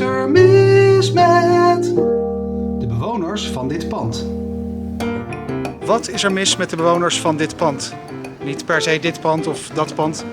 is er mis met de bewoners van dit pand? Wat is er mis met de bewoners van dit pand? Niet per se dit pand of dat pand.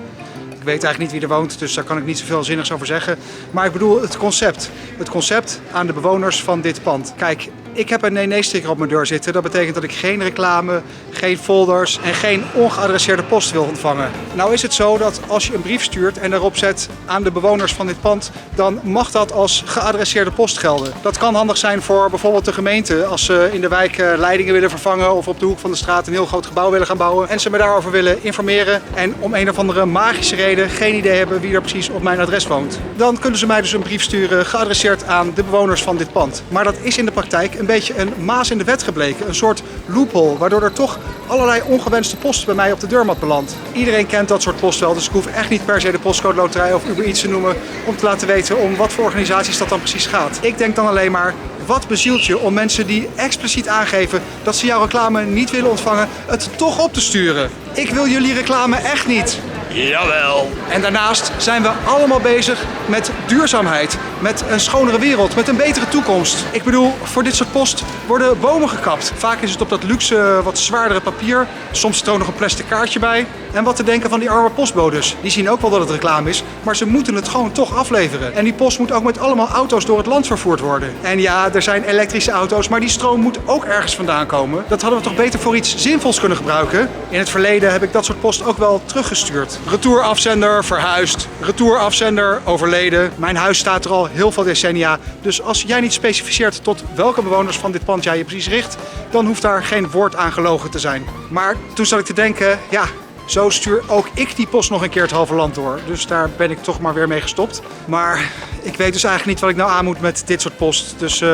Ik weet eigenlijk niet wie er woont, dus daar kan ik niet zoveel zinnigs over zeggen. Maar ik bedoel het concept. Het concept aan de bewoners van dit pand. Kijk, ik heb een nee-nee-sticker op mijn deur zitten. Dat betekent dat ik geen reclame, geen folders en geen ongeadresseerde post wil ontvangen. Nou is het zo dat als je een brief stuurt en daarop zet aan de bewoners van dit pand, dan mag dat als geadresseerde post gelden. Dat kan handig zijn voor bijvoorbeeld de gemeente als ze in de wijk leidingen willen vervangen of op de hoek van de straat een heel groot gebouw willen gaan bouwen en ze me daarover willen informeren en om een of andere magische reden geen idee hebben wie er precies op mijn adres woont. Dan kunnen ze mij dus een brief sturen geadresseerd aan de bewoners van dit pand. Maar dat is in de praktijk een beetje een maas in de wet gebleken. Een soort loophole, waardoor er toch allerlei ongewenste post bij mij op de deurmat belandt. Iedereen kent dat soort post wel, dus ik hoef echt niet per se de postcode loterij of Uber Eats te noemen om te laten weten om wat voor organisaties dat dan precies gaat. Ik denk dan alleen maar, wat bezielt je om mensen die expliciet aangeven dat ze jouw reclame niet willen ontvangen, het toch op te sturen? Ik wil jullie reclame echt niet. Jawel. En daarnaast zijn we allemaal bezig met duurzaamheid, met een schonere wereld, met een betere toekomst. Ik bedoel, voor dit soort post worden bomen gekapt. Vaak is het op dat luxe, wat zwaardere papier. Soms zit er ook nog een plastic kaartje bij. En wat te denken van die arme postbodes. Die zien ook wel dat het reclame is, maar ze moeten het gewoon toch afleveren. En die post moet ook met allemaal auto's door het land vervoerd worden. En ja, er zijn elektrische auto's, maar die stroom moet ook ergens vandaan komen. Dat hadden we toch beter voor iets zinvols kunnen gebruiken? In het verleden heb ik dat soort post ook wel teruggestuurd. Retourafzender verhuisd, retourafzender overleden. Mijn huis staat er al heel veel decennia. Dus als jij niet specificeert tot welke bewoners van dit pand jij je precies richt, dan hoeft daar geen woord aan gelogen te zijn. Maar toen zat ik te denken, ja, zo stuur ook ik die post nog een keer het halve land door. Dus daar ben ik toch maar weer mee gestopt. Maar ik weet dus eigenlijk niet wat ik nou aan moet met dit soort post. Dus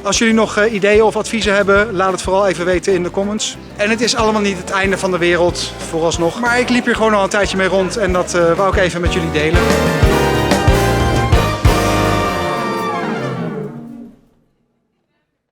als jullie nog ideeën of adviezen hebben, laat het vooral even weten in de comments. En het is allemaal niet het einde van de wereld, vooralsnog. Maar ik liep hier gewoon al een tijdje mee rond en dat wou ik even met jullie delen.